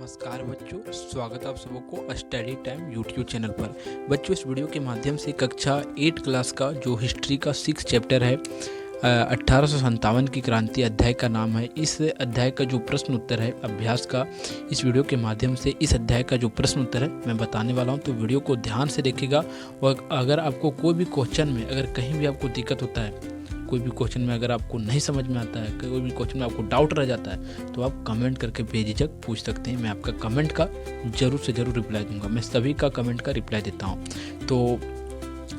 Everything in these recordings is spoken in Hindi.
नमस्कार बच्चों, स्वागत है आप सबको स्टडी टाइम यूट्यूब चैनल पर। बच्चों, इस वीडियो के माध्यम से कक्षा 8 क्लास का जो हिस्ट्री का 6 चैप्टर है 1857 की क्रांति अध्याय का नाम है। इस अध्याय का जो प्रश्न उत्तर है अभ्यास का, इस वीडियो के माध्यम से इस अध्याय का जो प्रश्न उत्तर है मैं बताने वाला हूं। तो वीडियो को ध्यान से देखिएगा और अगर आपको कोई भी क्वेश्चन में अगर कहीं भी आपको दिक्कत होता है, कोई भी क्वेश्चन में अगर आपको नहीं समझ में आता है, कोई भी क्वेश्चन में आपको डाउट रह जाता है, तो आप कमेंट करके बेझिझक पूछ सकते हैं। मैं आपका कमेंट का ज़रूर से ज़रूर रिप्लाई दूंगा। मैं सभी का कमेंट का रिप्लाई देता हूं। तो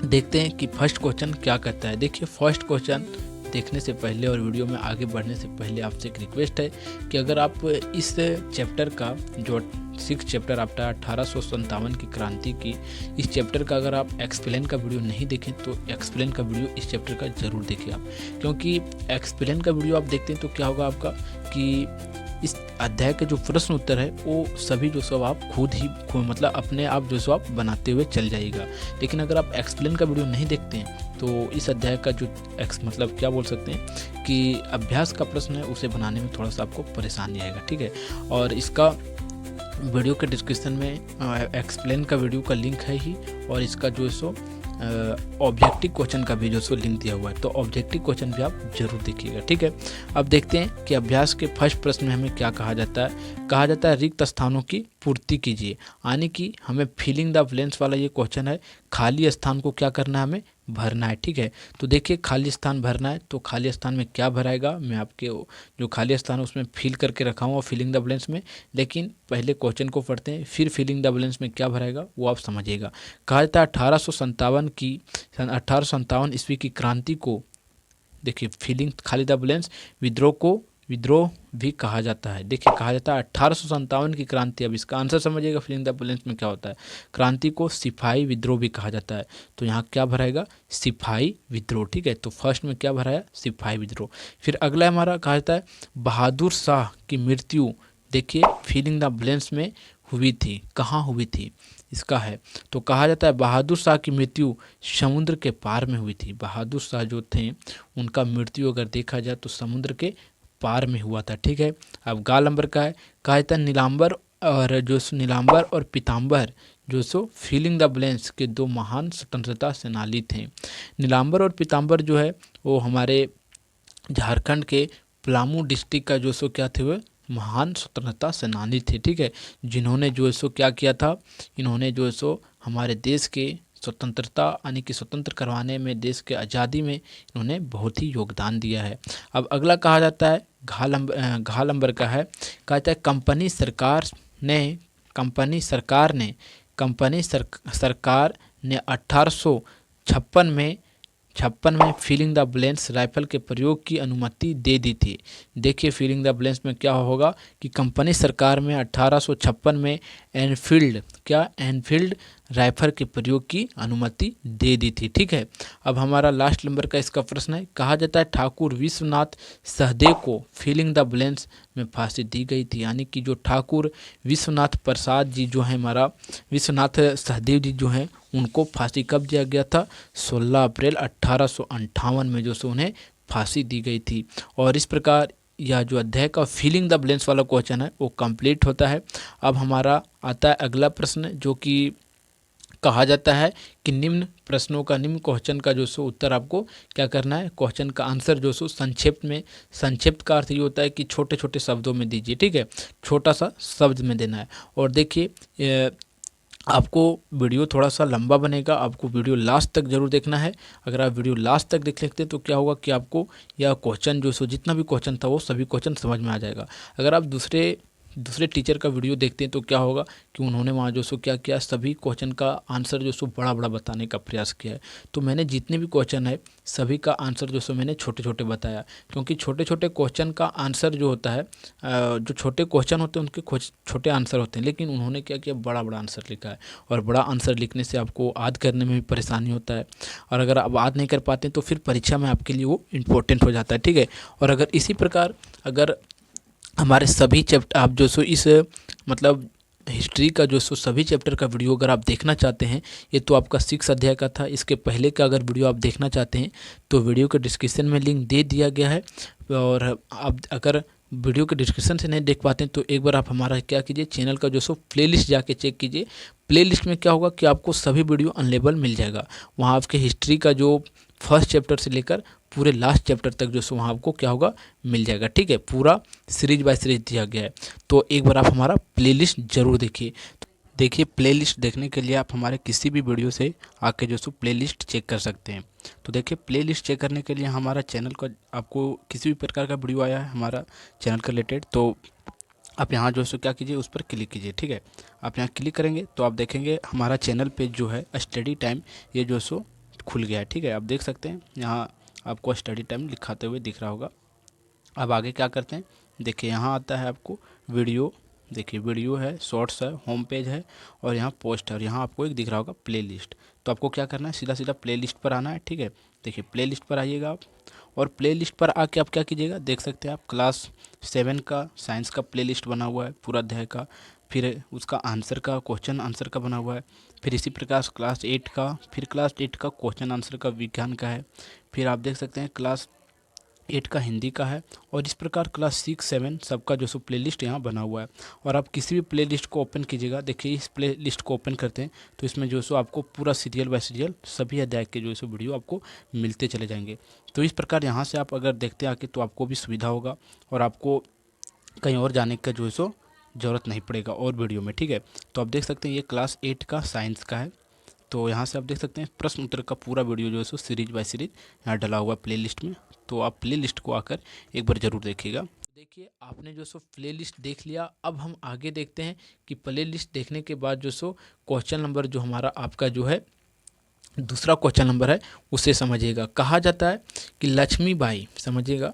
देखते हैं कि फर्स्ट क्वेश्चन क्या कहता है। देखिए, फर्स्ट क्वेश्चन देखने से पहले और वीडियो में आगे बढ़ने से पहले आपसे एक रिक्वेस्ट है कि अगर आप इस चैप्टर का जो 6 चैप्टर आपका 1857 की क्रांति की, इस चैप्टर का अगर आप एक्सप्लेन का वीडियो नहीं देखें तो एक्सप्लेन का वीडियो इस चैप्टर का ज़रूर देखें आप, क्योंकि एक्सप्लेन का वीडियो आप देखते हैं तो क्या होगा आपका कि इस अध्याय के जो प्रश्न उत्तर है वो सभी जो सब आप खुद मतलब अपने आप जो सब आप बनाते हुए चल जाइएगा। लेकिन अगर आप एक्सप्लेन का वीडियो नहीं देखते हैं तो इस अध्याय का जो मतलब क्या बोल सकते हैं कि अभ्यास का प्रश्न है उसे बनाने में थोड़ा सा आपको परेशानी आएगा, ठीक है। और इसका वीडियो के डिस्क्रिप्शन में एक्सप्लेन का वीडियो का लिंक है ही, और इसका जो है सो ऑब्जेक्टिव क्वेश्चन का भी जो सो लिंक दिया हुआ है, तो ऑब्जेक्टिव क्वेश्चन भी आप जरूर देखिएगा, ठीक है। अब देखते हैं कि अभ्यास के फर्स्ट प्रश्न में हमें क्या कहा जाता है। कहा जाता है रिक्त स्थानों की पूर्ति कीजिए, यानी कि हमें फिलिंग द ब्लैंक्स वाला ये क्वेश्चन है। खाली स्थान को क्या करना है, हमें भरना है, ठीक है। तो देखिए, खाली स्थान भरना है तो खाली स्थान में क्या भराएगा, मैं आपके जो खाली स्थान है उसमें फिल करके रखा हूँ फिलिंग द ब्लैंक्स में। लेकिन पहले क्वेश्चन को पढ़ते हैं, फिर फिलिंग द ब्लैंक्स में क्या भराएगा वो आप समझिएगा। कहा जाता है 1857 ईस्वी की क्रांति को, देखिए फिलिंग खाली द ब्लैंक्स, विद्रोह भी कहा जाता है। देखिए, कहा जाता है 1857 की क्रांति। अब इसका आंसर समझिएगा फिलिंग द ब्लैंक्स में क्या होता है। क्रांति को सिपाही विद्रोह भी कहा जाता है, तो यहाँ क्या भराएगा, सिपाही विद्रोह, ठीक है। तो फर्स्ट में क्या भराया, सिपाही विद्रोह। फिर अगला हमारा कहा जाता है बहादुर शाह की मृत्यु, देखिए फिलिंग द ब्लैंक्स में हुई थी, कहाँ हुई थी इसका है। तो कहा जाता है बहादुर शाह की मृत्यु समुद्र के पार में हुई थी। बहादुर शाह जो थे उनका मृत्यु अगर देखा जाए तो समुद्र के पार में हुआ था, ठीक है। अब गा नंबर का है, कहा जाता है नीलांबर और पीताम्बर जो सो फिलिंग द ब्लैंक्स के दो महान स्वतंत्रता सेनानी थे। नीलांबर और पीताम्बर जो है वो हमारे झारखंड के पलामू डिस्ट्रिक्ट का जो सो क्या थे, वो महान स्वतंत्रता सेनानी थे, ठीक है। जिन्होंने जो है सो क्या किया था, इन्होंने जो है सो हमारे देश के स्वतंत्रता यानी कि स्वतंत्र करवाने में, देश के आज़ादी में इन्होंने बहुत ही योगदान दिया है। अब अगला कहा जाता है घा नंबर का है, कहा जाता है कंपनी सरकार ने 1856 में फिलिंग द ब्लैंक्स राइफल के प्रयोग की अनुमति दे दी थी। देखिए, फिलिंग द ब्लैंक्स में क्या होगा कि कंपनी सरकार में 1856 में एनफील्ड राइफल के प्रयोग की अनुमति दे दी थी, ठीक है। अब हमारा लास्ट नंबर का इसका प्रश्न है, कहा जाता है ठाकुर विश्वनाथ सहदेव को फिलिंग द ब्लैंक्स में फांसी दी गई थी, यानी कि जो ठाकुर विश्वनाथ प्रसाद जी जो है, हमारा विश्वनाथ सहदेव जी जो हैं, उनको फांसी कब दिया गया था, 16 अप्रैल 1858 में जो सो उन्हें फांसी दी गई थी। और इस प्रकार यह जो अध्याय का फिलिंग द ब्लैंक्स वाला क्वेश्चन है वो कंप्लीट होता है। अब हमारा आता है अगला प्रश्न, जो कि कहा जाता है कि निम्न क्वेश्चन का जो सो उत्तर आपको क्या करना है, क्वेश्चन का आंसर जो सो संक्षिप्त का अर्थ ये होता है कि छोटे छोटे शब्दों में दीजिए, ठीक है, छोटा सा शब्द में देना है। और देखिए, आपको वीडियो थोड़ा सा लंबा बनेगा, आपको वीडियो लास्ट तक जरूर देखना है। अगर आप वीडियो लास्ट तक देख लेते हैं तो क्या होगा कि आपको यह क्वेश्चन जो सो जितना भी क्वेश्चन था वो सभी क्वेश्चन समझ में आ जाएगा। अगर आप दूसरे टीचर का वीडियो देखते हैं तो क्या होगा कि उन्होंने वहाँ जो सो क्या किया, सभी क्वेश्चन का आंसर जो सो बड़ा बड़ा बताने का प्रयास किया है। तो मैंने जितने भी क्वेश्चन है सभी का आंसर जो सो मैंने छोटे छोटे बताया, क्योंकि छोटे छोटे क्वेश्चन का आंसर जो होता है, जो छोटे क्वेश्चन होते हैं उनके छोटे आंसर होते हैं, लेकिन उन्होंने क्या किया, बड़ा बड़ा आंसर लिखा है। और बड़ा आंसर लिखने से आपको याद करने में भी परेशानी होता है, और अगर आप याद नहीं कर पाते तो फिर परीक्षा में आपके लिए वो इम्पोर्टेंट हो जाता है, ठीक है। और अगर इसी प्रकार अगर हमारे सभी चैप्टर आप जो सो इस मतलब हिस्ट्री का जो सो सभी चैप्टर का वीडियो अगर आप देखना चाहते हैं, ये तो आपका 6 अध्याय का था, इसके पहले का अगर वीडियो आप देखना चाहते हैं तो वीडियो के डिस्क्रिप्शन में लिंक दे दिया गया है। और आप अगर वीडियो के डिस्क्रिप्शन से नहीं देख पाते हैं तो एक बार आप हमारा क्या कीजिए, चैनल का जो सो प्लेलिस्ट जाके चेक कीजिए। प्लेलिस्ट में क्या होगा कि आपको सभी वीडियो अनलेबल मिल जाएगा। वहाँ आपके हिस्ट्री का जो फर्स्ट चैप्टर से लेकर पूरे लास्ट चैप्टर तक जो सो वहाँ आपको क्या होगा मिल जाएगा। ठीक है, पूरा सीरीज बाय सीरीज दिया गया है। तो एक बार आप हमारा प्लेलिस्ट जरूर देखिए। देखिए, प्लेलिस्ट देखने के लिए आप हमारे किसी भी वीडियो से आके जो सो प्लेलिस्ट चेक कर सकते हैं। तो देखिए, प्लेलिस्ट चेक करने के लिए हमारा चैनल का आपको किसी भी प्रकार का वीडियो आया है हमारा चैनल के रिलेटेड, तो आप यहाँ जो सो क्या कीजिए, उस पर क्लिक कीजिए। ठीक है, आप यहाँ क्लिक करेंगे तो आप देखेंगे हमारा चैनल पे जो है स्टडी टाइम ये जो सो खुल गया है। ठीक है, आप देख सकते हैं यहाँ आपको स्टडी टाइम लिखाते हुए दिख रहा होगा। अब आगे क्या करते हैं, देखिए यहाँ आता है आपको वीडियो। देखिए, वीडियो है, शॉर्ट्स है, होम पेज है और यहाँ पोस्ट है और यहाँ आपको एक दिख रहा होगा प्लेलिस्ट। तो आपको क्या करना है, सीधा सीधा प्लेलिस्ट पर आना है। ठीक है, देखिए प्लेलिस्ट पर आइएगा आप और प्लेलिस्ट पर आके आप क्या कीजिएगा, देख सकते हैं आप क्लास 7 का साइंस का प्लेलिस्ट बना हुआ है पूरा अध्याय का, फिर उसका आंसर का क्वेश्चन आंसर का बना हुआ है, फिर इसी प्रकार क्लास 8 का, फिर क्लास 8 का क्वेश्चन आंसर का विज्ञान का है, फिर आप देख सकते हैं क्लास 8 का हिंदी का है और इस प्रकार क्लास 6 7 सबका जो सो प्लेलिस्ट यहाँ बना हुआ है। और आप किसी भी प्लेलिस्ट को ओपन कीजिएगा, देखिए इस प्लेलिस्ट को ओपन करते हैं तो इसमें जो सो आपको पूरा सीरियल बाय सीरियल सभी अध्याय के जो सो वीडियो आपको मिलते चले जाएंगे। तो इस प्रकार यहाँ से आप अगर देखते आके तो आपको भी सुविधा होगा और आपको कहीं और जाने का जो सो ज़रूरत नहीं पड़ेगा और वीडियो में। ठीक है, तो आप देख सकते हैं ये क्लास 8 का साइंस का है। तो यहाँ से आप देख सकते हैं प्रश्न उत्तर का पूरा वीडियो जो है सो सीरीज बाय सीरीज यहाँ डला हुआ है प्लेलिस्ट में। तो आप प्लेलिस्ट को आकर एक बार ज़रूर देखिएगा। देखिए, आपने जो सो प्लेलिस्ट देख लिया। अब हम आगे देखते हैं कि प्लेलिस्ट देखने के बाद जो सो क्वेश्चन नंबर जो हमारा आपका जो है दूसरा क्वेश्चन नंबर है उसे समझिएगा। कहा जाता है कि लक्ष्मीबाई, समझिएगा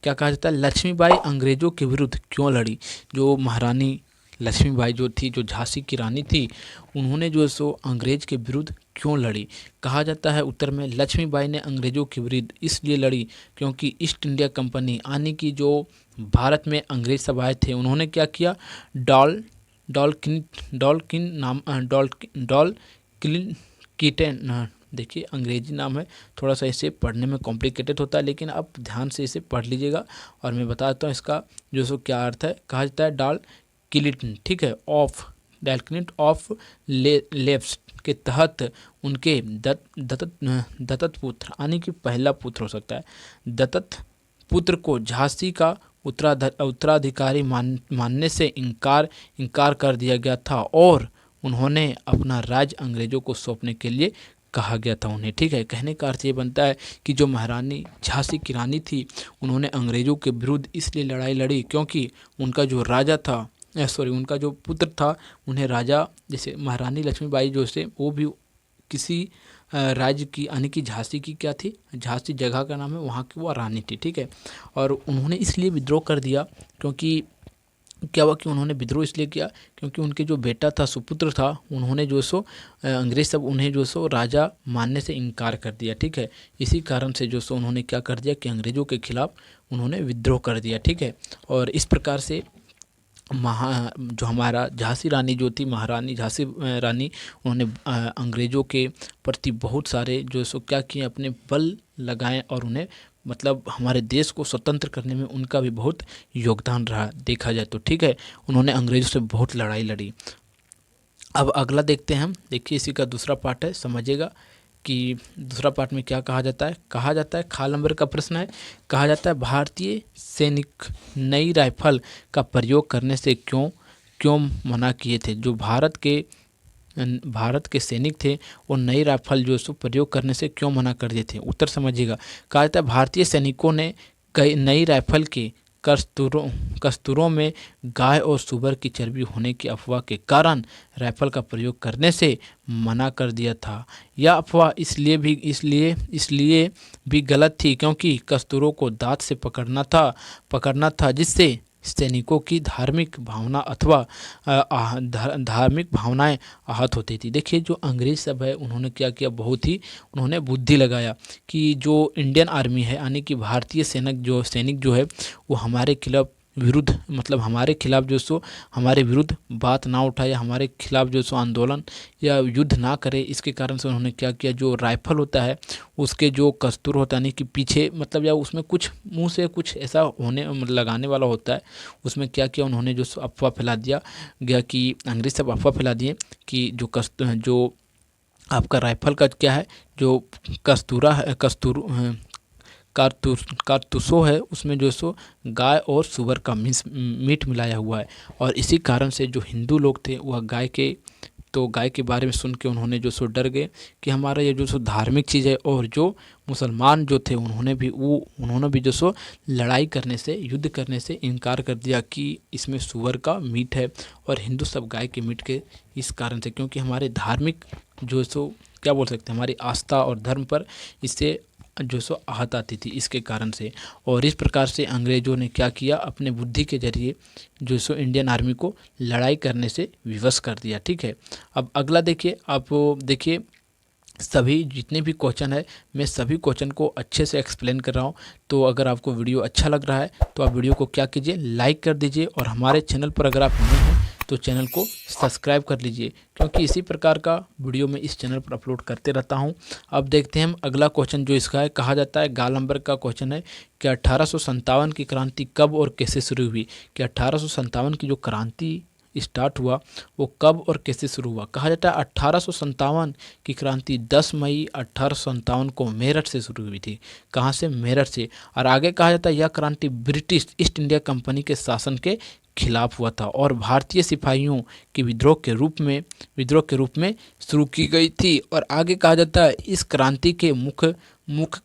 क्या कहा जाता है, लक्ष्मीबाई अंग्रेजों के विरुद्ध क्यों लड़ी। जो महारानी लक्ष्मीबाई जो थी, जो झांसी की रानी थी, उन्होंने जो सो अंग्रेज के विरुद्ध क्यों लड़ी। कहा जाता है उत्तर में, लक्ष्मीबाई ने अंग्रेजों के विरुद्ध इसलिए लड़ी क्योंकि ईस्ट इंडिया कंपनी आने की जो भारत में अंग्रेज सब आए थे, उन्होंने क्या किया, डॉल किटेन, देखिए अंग्रेजी नाम है, थोड़ा सा इसे पढ़ने में कॉम्प्लिकेटेड होता है, लेकिन आप ध्यान से इसे पढ़ लीजिएगा और मैं बताता हूँ इसका जो सो क्या अर्थ है। कहा जाता है डाल किलिटन, ठीक है, ऑफ डालकिनिट ऑफ लेफ्स के तहत उनके दत्तक पुत्र, यानी कि पहला पुत्र हो सकता है, दत्तक पुत्र को झांसी का उत्तराधिकारी मानने से इनकार कर दिया गया था और उन्होंने अपना राज्य अंग्रेजों को सौंपने के लिए कहा गया था उन्हें। ठीक है, कहने का अर्थ ये बनता है कि जो महारानी झांसी की रानी थी, उन्होंने अंग्रेजों के विरुद्ध इसलिए लड़ाई लड़ी क्योंकि उनका जो राजा था, उनका जो पुत्र था, उन्हें राजा, जैसे महारानी लक्ष्मीबाई जो से वो भी किसी राज्य की, यानी कि झांसी की क्या थी, झांसी जगह का नाम है, वहाँ की वो रानी थी। ठीक है, और उन्होंने इसलिए विद्रोह कर दिया क्योंकि क्या हुआ कि उन्होंने विद्रोह इसलिए किया क्योंकि उनके जो बेटा था, सुपुत्र था, उन्होंने जो सो अंग्रेज सब उन्हें जो सो राजा मानने से इनकार कर दिया। ठीक है, इसी कारण से जो सो उन्होंने क्या कर दिया कि अंग्रेजों के खिलाफ उन्होंने विद्रोह कर दिया। ठीक है, और इस प्रकार से जो हमारा झांसी रानी जो थी, महारानी झांसी रानी, उन्होंने अंग्रेज़ों के प्रति बहुत सारे जो सो क्या किए, अपने बल लगाए और उन्हें मतलब हमारे देश को स्वतंत्र करने में उनका भी बहुत योगदान रहा देखा जाए तो। ठीक है, उन्होंने अंग्रेज़ों से बहुत लड़ाई लड़ी। अब अगला देखते हैं हम, देखिए इसी का दूसरा पार्ट है, समझिएगा कि दूसरा पार्ट में क्या कहा जाता है। कहा जाता है, खाल नंबर का प्रश्न है, कहा जाता है भारतीय सैनिक नई राइफल का प्रयोग करने से क्यों मना किए थे। जो भारत के सैनिक थे वो नई राइफल जो सो प्रयोग करने से क्यों मना कर दिए थे। उत्तर समझिएगा, कहा जाता है भारतीय सैनिकों ने कई नई राइफल के कस्तूरों में गाय और सूअर की चर्बी होने की अफवाह के कारण राइफल का प्रयोग करने से मना कर दिया था। यह अफवाह इसलिए भी गलत थी क्योंकि कस्तूरों को दांत से पकड़ना था जिससे सैनिकों की धार्मिक भावना अथवा धार्मिक भावनाएं आहत होती थी। देखिए, जो अंग्रेज सब है उन्होंने क्या किया, बहुत ही उन्होंने बुद्धि लगाया कि जो इंडियन आर्मी है, यानी कि भारतीय सैनिक जो है वो हमारे खिलाफ विरुद्ध मतलब हमारे खिलाफ जो सो हमारे विरुद्ध बात ना उठाए, हमारे खिलाफ जो सो आंदोलन या युद्ध ना करे। इसके कारण से उन्होंने क्या किया, जो राइफल होता है उसके जो कस्तूर होता है, नहीं कि पीछे मतलब या उसमें कुछ मुंह से कुछ ऐसा होने लगाने वाला होता है, उसमें क्या किया उन्होंने जो सो अफवाह फैला दिया गया कि अंग्रेज सब अफवाह फैला दिए कि जो आपका राइफल का क्या है, जो कस्तूरा है, कारतूसो है, उसमें जो सो गाय और सुअर का मीट मिलाया हुआ है। और इसी कारण से जो हिंदू लोग थे वह गाय के बारे में सुन के उन्होंने जो सो डर गए कि हमारा ये जो सो धार्मिक चीज़ है। और जो मुसलमान जो थे उन्होंने भी जो सो लड़ाई करने से, युद्ध करने से इनकार कर दिया कि इसमें सुअर का मीट है, और हिंदू सब गाय के मीट के इस कारण से, क्योंकि हमारे धार्मिक जो सो क्या बोल सकते हैं, हमारी आस्था और धर्म पर इससे जो सो आहत आती थी, इसके कारण से। और इस प्रकार से अंग्रेज़ों ने क्या किया, अपने बुद्धि के जरिए जो सो इंडियन आर्मी को लड़ाई करने से विवश कर दिया। ठीक है, अब अगला देखिए, आप देखिए सभी जितने भी क्वेश्चन है, मैं सभी क्वेश्चन को अच्छे से एक्सप्लेन कर रहा हूँ। तो अगर आपको वीडियो अच्छा लग रहा है तो आप वीडियो को क्या कीजिए, लाइक कर दीजिए, और हमारे चैनल पर अगर आप नए हैं तो चैनल को सब्सक्राइब कर लीजिए, क्योंकि इसी प्रकार का वीडियो मैं इस चैनल पर अपलोड करते रहता हूं। अब देखते हैं हम अगला क्वेश्चन जो इसका है, कहा जाता है गाल नंबर का क्वेश्चन है कि 1857 की क्रांति कब और कैसे शुरू हुई। कि 1857 की जो क्रांति स्टार्ट हुआ वो कब और कैसे शुरू हुआ। कहा जाता है 1857 की क्रांति 10 मई 1857 को मेरठ से शुरू हुई थी। कहाँ से? मेरठ से। और आगे कहा जाता है यह क्रांति ब्रिटिश ईस्ट इंडिया कंपनी के शासन के खिलाफ हुआ था और भारतीय सिपाहियों के विद्रोह के रूप में शुरू की गई थी। और आगे कहा जाता है इस क्रांति के मुख्य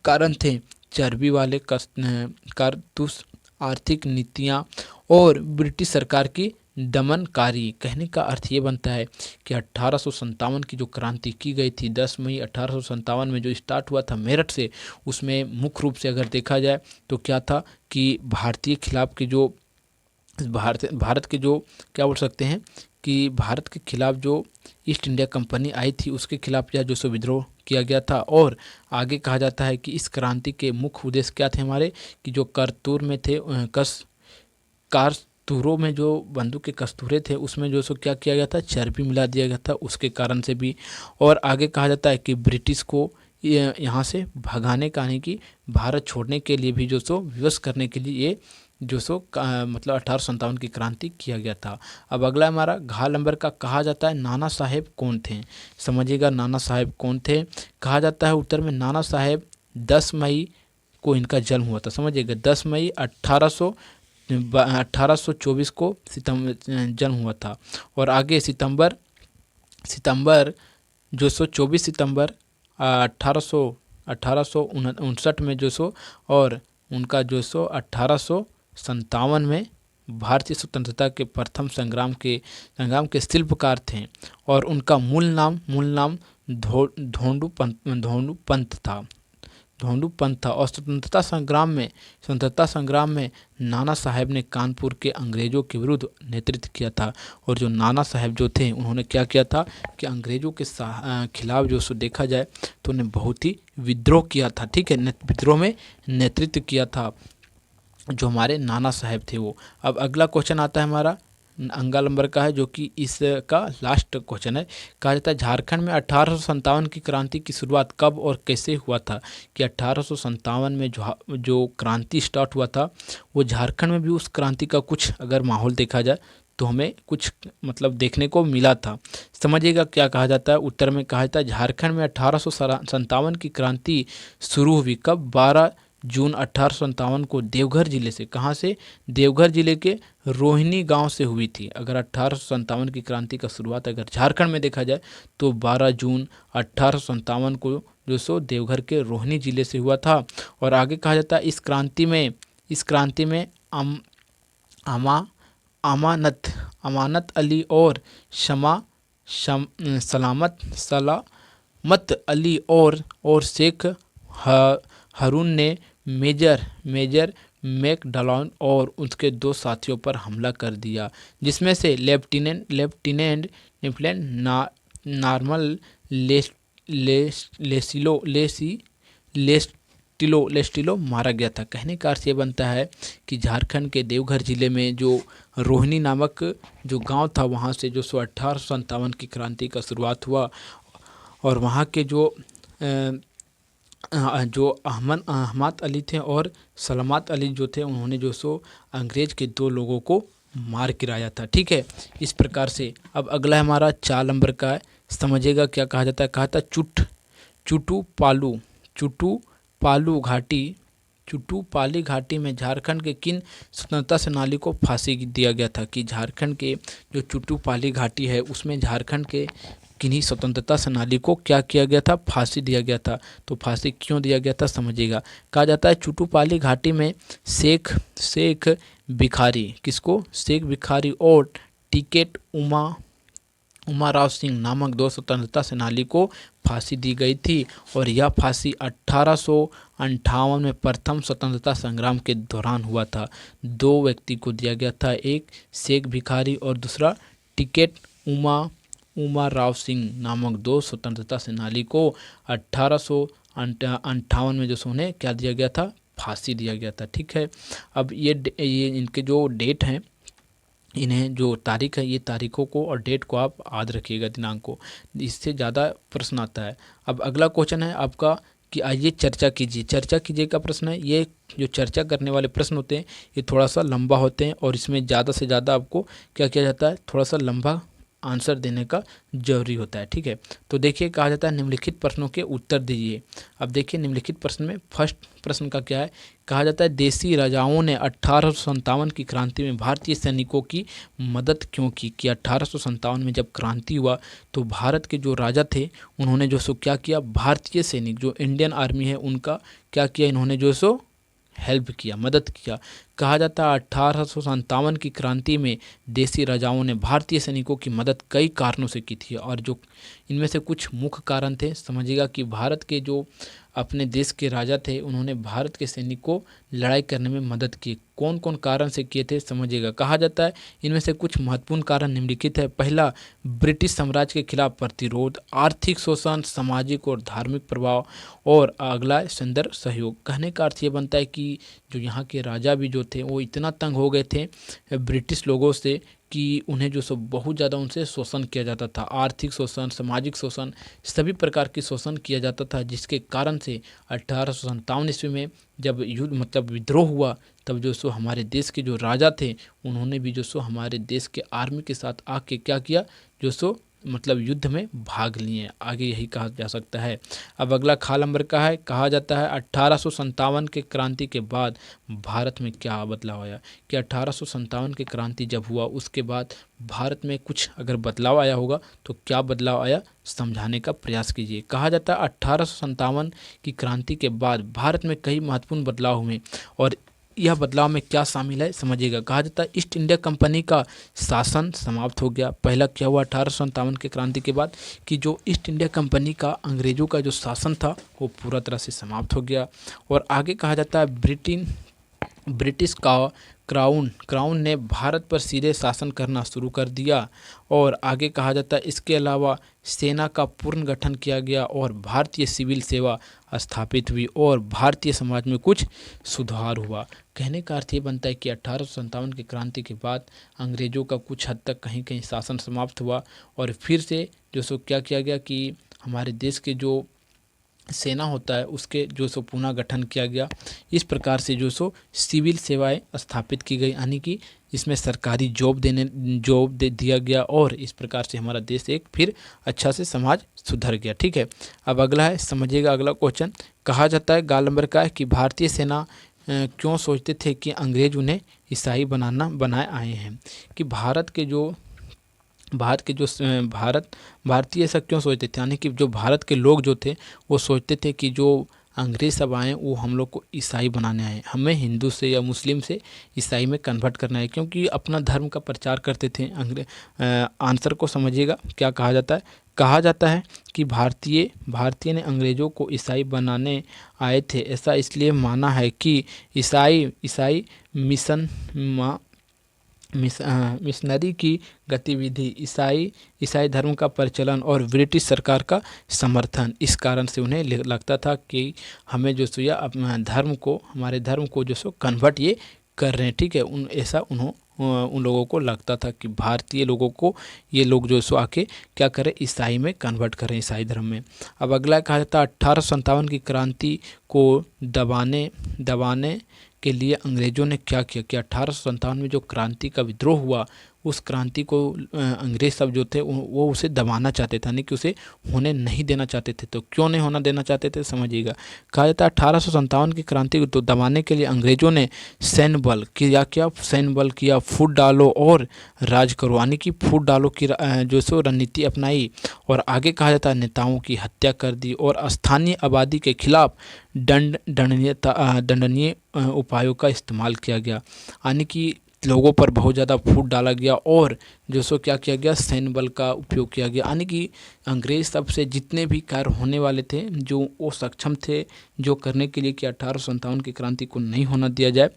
कारण थे चर्बी वाले कारतूस, आर्थिक नीतियाँ और ब्रिटिश सरकार की दमनकारी। कहने का अर्थ ये बनता है कि 1857 की जो क्रांति की गई थी 10 मई 1857 में जो स्टार्ट हुआ था मेरठ से, उसमें मुख्य रूप से अगर देखा जाए तो क्या था कि भारतीय खिलाफ के जो भारत के जो क्या बोल सकते हैं कि भारत के खिलाफ जो ईस्ट इंडिया कंपनी आई थी उसके खिलाफ यह जो सो विद्रोह किया गया था। और आगे कहा जाता है कि इस क्रांति के मुख्य उद्देश्य क्या थे हमारे, कि जो करतूर में थे कारतूरों में जो बंदूक के कस्तूरे थे उसमें जो सो क्या किया गया था, चर्बी मिला दिया गया था, उसके कारण से भी। और आगे कहा जाता है कि ब्रिटिश को यहाँ से भगाने का, यानी कि भारत छोड़ने के लिए भी जो सो विवश करने के लिए ये जो सो मतलब 1857 की क्रांति किया गया था। अब अगला हमारा घाल नंबर का, कहा जाता है नाना साहेब कौन थे। समझिएगा नाना साहेब कौन थे। कहा जाता है उत्तर में नाना साहेब 10 मई को इनका जन्म हुआ था। समझिएगा 10 मई 1824 को जन्म हुआ था। और आगे सितंबर जो सो 24 सितंबर 1859 में जो सो, और उनका जो सो 1857 में भारतीय स्वतंत्रता के प्रथम संग्राम के शिल्पकार थे। और उनका मूल नाम धोंडू पंत था। और स्वतंत्रता संग्राम में नाना साहेब ने कानपुर के अंग्रेज़ों के विरुद्ध नेतृत्व किया था। और जो नाना साहेब जो थे उन्होंने क्या किया था कि अंग्रेज़ों के खिलाफ जो सो देखा जाए तो उन्हें बहुत ही विद्रोह किया था। ठीक है, विद्रोह में नेतृत्व किया था जो हमारे नाना साहेब थे वो। अब अगला क्वेश्चन आता है हमारा अंगाल नंबर का है, जो कि इसका लास्ट क्वेश्चन है। कहा जाता है झारखंड में 1857 की क्रांति की शुरुआत कब और कैसे हुआ था। कि 1857 में जो क्रांति स्टार्ट हुआ था वो झारखंड में भी उस क्रांति का कुछ अगर माहौल देखा जाए तो हमें कुछ मतलब देखने को मिला था। समझिएगा क्या कहा जाता है। उत्तर में कहा जाता है झारखंड में 1857 की क्रांति शुरू हुई कब? 12 जून 1857 को देवघर जिले से। कहाँ से? देवघर जिले के रोहिणी गांव से हुई थी। अगर 1857 की क्रांति का शुरुआत अगर झारखंड में देखा जाए तो 12 जून 1857 को जो सो देवघर के रोहिणी जिले से हुआ था। और आगे कहा जाता है इस क्रांति में अमानत अली और सलामत अली और शेख हारून ने मेजर मैकडॉलन और उसके 2 साथियों पर हमला कर दिया, जिसमें से लेफ्टिनेंट नॉर्मल लेस्टिलो मारा गया था। कहने का अर्थ ये बनता है कि झारखंड के देवघर जिले में जो रोहिणी नामक जो गांव था, वहां से जो 1857 की क्रांति का शुरुआत हुआ और वहां के जो अहमद अली थे और सलामत अली जो थे, उन्होंने जो सो अंग्रेज के 2 लोगों को मार गिराया था। ठीक है, इस प्रकार से अब अगला हमारा 4 नंबर का है। समझिएगा क्या कहा जाता है। कहा था चुटुपाली घाटी में झारखंड के किन स्वतंत्रता सेनानी को फांसी दिया गया था। कि झारखंड के जो चुटुपाली घाटी है उसमें झारखंड के किन्हीं स्वतंत्रता सेनानी को क्या किया गया था, फांसी दिया गया था। तो फांसी क्यों दिया गया था समझिएगा। कहा जाता है चुटुपाली घाटी में शेख भिखारी, किसको, शेख भिखारी और टिकैत उमाराव सिंह नामक 2 स्वतंत्रता सेनानी को फांसी दी गई थी। और यह फांसी 1858 में प्रथम स्वतंत्रता संग्राम के दौरान हुआ था। 2 व्यक्ति को दिया गया था, एक शेख भिखारी और दूसरा टिकैत उमाराव सिंह नामक 2 स्वतंत्रता सेनानी को 1858 में जो उन्हें क्या दिया गया था, फांसी दिया गया था। ठीक है, अब ये इनके जो डेट हैं, इन्हें जो तारीख है, ये तारीखों को और डेट को आप याद रखिएगा, दिनांक को, इससे ज़्यादा प्रश्न आता है। अब अगला क्वेश्चन है आपका कि आइए चर्चा कीजिए का प्रश्न है। ये जो चर्चा करने वाले प्रश्न होते हैं ये थोड़ा सा लंबा होते हैं और इसमें ज़्यादा से ज़्यादा आपको क्या किया जाता है, थोड़ा सा लंबा आंसर देने का जरूरी होता है। ठीक है, तो देखिए कहा जाता है निम्नलिखित प्रश्नों के उत्तर दीजिए। अब देखिए निम्नलिखित प्रश्न में फर्स्ट प्रश्न का क्या है। कहा जाता है देसी राजाओं ने 1857 की क्रांति में भारतीय सैनिकों की मदद क्यों की। कि 1857 में जब क्रांति हुआ तो भारत के जो राजा थे उन्होंने जो सो क्या किया, भारतीय सैनिक जो इंडियन आर्मी है उनका क्या किया, इन्होंने जो सो हेल्प किया, मदद किया। कहा जाता है 1857 की क्रांति में देसी राजाओं ने भारतीय सैनिकों की मदद कई कारणों से की थी और जो इनमें से कुछ मुख्य कारण थे समझिएगा। कि भारत के जो अपने देश के राजा थे उन्होंने भारत के सैनिक को लड़ाई करने में मदद की। कौन कौन कारण से किए थे समझिएगा। कहा जाता है इनमें से कुछ महत्वपूर्ण कारण निम्नलिखित है। पहला, ब्रिटिश साम्राज्य के खिलाफ प्रतिरोध, आर्थिक शोषण, सामाजिक और धार्मिक प्रभाव और अगला संदर्भ सहयोग। कहने का अर्थ ये बनता है कि जो यहाँ के राजा भी जो थे वो इतना तंग हो गए थे ब्रिटिश लोगों से कि उन्हें जो सब बहुत ज़्यादा उनसे शोषण किया जाता था। आर्थिक शोषण, सामाजिक शोषण, सभी प्रकार की शोषण किया जाता था, जिसके कारण से 1857 ईस्वी में जब युद्ध मतलब विद्रोह हुआ तब जो सो हमारे देश के जो राजा थे उन्होंने भी जो सो हमारे देश के आर्मी के साथ आके क्या किया, जो सो मतलब युद्ध में भाग लिए। आगे यही कहा जा सकता है। अब अगला खा नंबर का है। कहा जाता है 1857 के क्रांति के बाद भारत में क्या बदलाव आया। कि 1857 की क्रांति जब हुआ उसके बाद भारत में कुछ अगर बदलाव आया होगा तो क्या बदलाव आया समझाने का प्रयास कीजिए। कहा जाता है 1857 की क्रांति के बाद भारत में कई महत्वपूर्ण बदलाव हुए और यह बदलाव में क्या शामिल है समझिएगा। कहा जाता है ईस्ट इंडिया कंपनी का शासन समाप्त हो गया। पहला क्या हुआ 1857 के क्रांति के बाद कि जो ईस्ट इंडिया कंपनी का अंग्रेजों का जो शासन था वो पूरा तरह से समाप्त हो गया। और आगे कहा जाता है ब्रिटिश का क्राउन ने भारत पर सीधे शासन करना शुरू कर दिया। और आगे कहा जाता है इसके अलावा सेना का पूर्ण गठन किया गया और भारतीय सिविल सेवा स्थापित हुई और भारतीय समाज में कुछ सुधार हुआ। कहने का अर्थ ये बनता है कि 1857 की क्रांति के बाद अंग्रेजों का कुछ हद तक कहीं कहीं शासन समाप्त हुआ और फिर से जो सो क्या किया गया कि हमारे देश के जो सेना होता है उसके जो सो पुनः गठन किया गया। इस प्रकार से जो सो सिविल सेवाएं स्थापित की गई, यानी कि इसमें सरकारी जॉब दे दिया गया और इस प्रकार से हमारा देश एक फिर अच्छा से समाज सुधर गया। ठीक है, अब अगला है समझिएगा। अगला क्वेश्चन कहा जाता है गाल नंबर का है कि भारतीय सेना क्यों सोचते थे कि अंग्रेज उन्हें ईसाई बनाए आए हैं। कि भारतीय ऐसा क्यों सोचते थे, यानी कि जो भारत के लोग जो थे वो सोचते थे कि जो अंग्रेज सब आए वो हम लोग को ईसाई बनाने आए, हमें हिंदू से या मुस्लिम से ईसाई में कन्वर्ट करना है, क्योंकि अपना धर्म का प्रचार करते थे। आंसर को समझिएगा क्या कहा जाता है। कहा जाता है कि भारतीय ने अंग्रेज़ों को ईसाई बनाने आए थे। ऐसा इसलिए माना है कि ईसाई मिशनरी की गतिविधि, ईसाई धर्म का प्रचलन और ब्रिटिश सरकार का समर्थन। इस कारण से उन्हें लगता था कि हमें जो सो या अपना हमारे धर्म को जो सो कन्वर्ट ये कर रहे हैं, ठीक है। उन लोगों को लगता था कि भारतीय लोगों को ये लोग जो सो आके क्या करें, ईसाई में कन्वर्ट करें, ईसाई धर्म में। अब अगला कहा जाता है 1857 की क्रांति को दबाने के लिए अंग्रेजों ने क्या किया कि 1857 में जो क्रांति का विद्रोह हुआ, उस क्रांति को अंग्रेज सब जो थे वो उसे दबाना चाहते थे, यानी कि उसे होने नहीं देना चाहते थे। तो क्यों नहीं होना देना चाहते थे, समझिएगा। कहा जाता है 1857 की क्रांति को तो दबाने के लिए अंग्रेजों ने सैन्य बल किया, फूट डालो और राज करो, यानी कि फूट डालो की जो सो रणनीति अपनाई। और आगे कहा जाता है नेताओं की हत्या कर दी और स्थानीय आबादी के खिलाफ दंडनीय उपायों का इस्तेमाल किया गया, यानी कि लोगों पर बहुत ज़्यादा फूट डाला गया और जो सो क्या किया गया, सैन्य बल का उपयोग किया गया, यानी कि अंग्रेज तब से जितने भी कार्य होने वाले थे जो वो सक्षम थे जो करने के लिए कि 1857 की क्रांति को नहीं होना दिया जाए,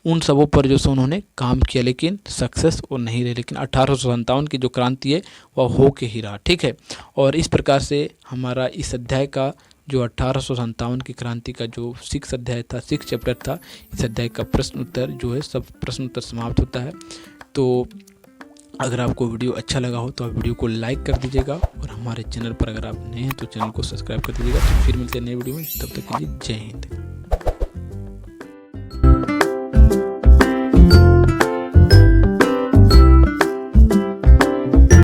उन सबों पर जो सो उन्होंने काम किया, लेकिन सक्सेस वो नहीं रहे। लेकिन 1857 की जो क्रांति है वह हो के ही रहा, ठीक है। और इस प्रकार से हमारा इस अध्याय का जो 1857 की क्रांति का जो 6 अध्याय था, 6 चैप्टर था, इस अध्याय का प्रश्न उत्तर जो है सब प्रश्न उत्तर समाप्त होता है। तो अगर आपको वीडियो अच्छा लगा हो तो आप वीडियो को लाइक कर दीजिएगा और हमारे चैनल पर अगर आप नए हैं तो चैनल को सब्सक्राइब कर दीजिएगा। तो फिर मिलते हैं नए वीडियो में, तब तक के लिए जय हिंद।